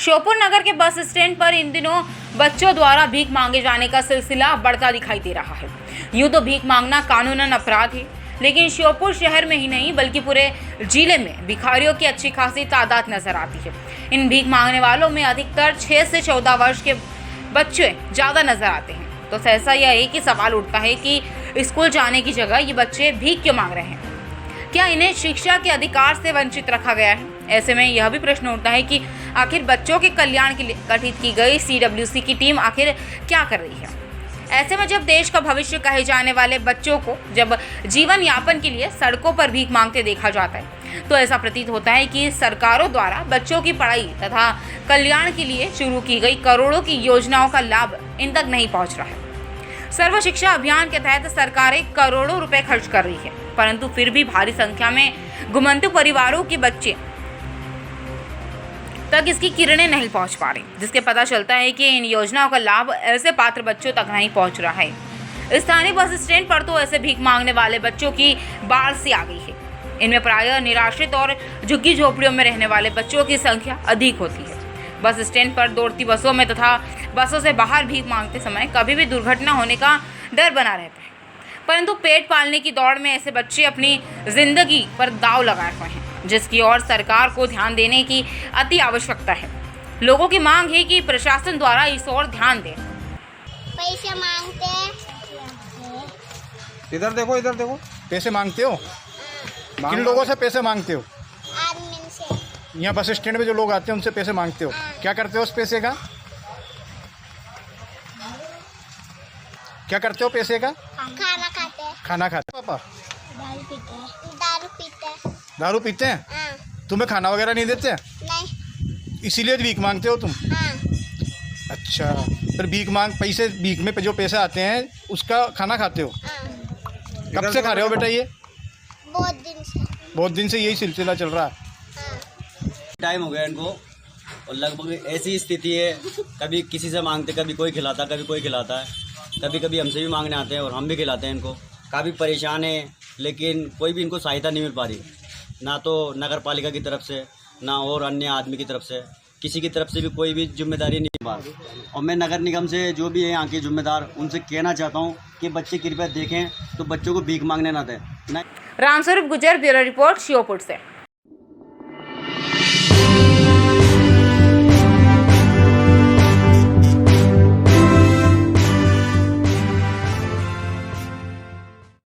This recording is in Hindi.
श्योपुर नगर के बस स्टैंड पर इन दिनों बच्चों द्वारा भीख मांगे जाने का सिलसिला बढ़ता दिखाई दे रहा है। यूं तो भीख मांगना कानूनन अपराध है, लेकिन श्योपुर शहर में ही नहीं बल्कि पूरे जिले में भिखारियों की अच्छी खासी तादाद नजर आती है। इन भीख मांगने वालों में अधिकतर 6 से 14 वर्ष के बच्चे ज़्यादा नजर आते हैं। तो सहसा यह एक ही सवाल उठता है कि स्कूल जाने की जगह ये बच्चे भीख क्यों मांग रहे हैं? क्या इन्हें शिक्षा के अधिकार से वंचित रखा गया है? ऐसे में यह भी प्रश्न उठता है कि आखिर बच्चों के कल्याण के लिए गठित की गई CWC की टीम आखिर क्या कर रही है? ऐसे में जब देश का भविष्य कहे जाने वाले बच्चों को जब जीवन यापन के लिए सड़कों पर भीख मांगते देखा जाता है, तो ऐसा प्रतीत होता है कि सरकारों द्वारा बच्चों की पढ़ाई तथा कल्याण के लिए शुरू की गई करोड़ों की योजनाओं का लाभ इन तक नहीं पहुंच रहा है। सर्व शिक्षा अभियान के तहत सरकारें करोड़ों रुपए खर्च कर रही है, परंतु फिर भी भारी संख्या में घुमंतु परिवारों के बच्चे तक इसकी किरणें नहीं पहुंच पा रही, जिसके पता चलता है कि इन योजनाओं का लाभ ऐसे पात्र बच्चों तक नहीं पहुंच रहा है। स्थानीय बस स्टैंड पर तो ऐसे भीख मांगने वाले बच्चों की बाढ़ सी आ गई है। इनमें प्रायः निराश्रित और झुग्गी झोपड़ियों में रहने वाले बच्चों की संख्या अधिक होती है। बस स्टैंड पर दौड़ती बसों में तथा बसों से बाहर भीख मांगते समय कभी भी दुर्घटना होने का डर बना रहता है, परंतु पेट पालने की दौड़ में ऐसे बच्चे अपनी जिंदगी पर दांव लगाए हुए हैं, जिसकी ओर सरकार को ध्यान देने की अति आवश्यकता है। लोगों की मांग है कि प्रशासन द्वारा इस ओर ध्यान दें। पैसे मांगते हैं। इधर देखो पैसे मांगते हो? किन लोगों से पैसे मांगते हो? आदमी से। यहाँ बस स्टैंड में जो लोग आते हैं उनसे पैसे मांगते हो? क्या करते हो उस पैसे का? क्या करते हो पैसे का? खाना खाते हैं। खाना खाते पापा? दारू पीते हैं। दारू पीते हैं। दारू पीते हैं? हाँ। तुम्हें खाना वगैरह नहीं देते? नहीं। इसीलिए भीख मांगते हो तुम? हाँ। अच्छा, फिर भीख में जो पैसे आते हैं उसका खाना खाते हो? हाँ। कब से खा रहे हो बेटा ये? बहुत दिन से यही सिलसिला चल रहा है। हाँ। टाइम हो गया इनको और लगभग ऐसी स्थिति है, कभी किसी से मांगते, कभी कोई खिलाता, कभी कोई खिलाता है, कभी कभी हमसे भी मांगने आते हैं और हम भी खिलाते हैं इनको। काफ़ी परेशान है, लेकिन कोई भी इनको सहायता नहीं मिल पा रही, ना तो नगर पालिका की तरफ से, ना और अन्य आदमी की तरफ से, किसी की तरफ से भी कोई भी जिम्मेदारी नहीं पा रही। और मैं नगर निगम से जो भी है यहाँ के जिम्मेदार, उनसे कहना चाहता हूँ कि बच्चे कृपया देखें तो बच्चों को भीख मांगने ना दें। रामस्वरूप गुजर, ब्यूरो रिपोर्ट, श्योपुर से।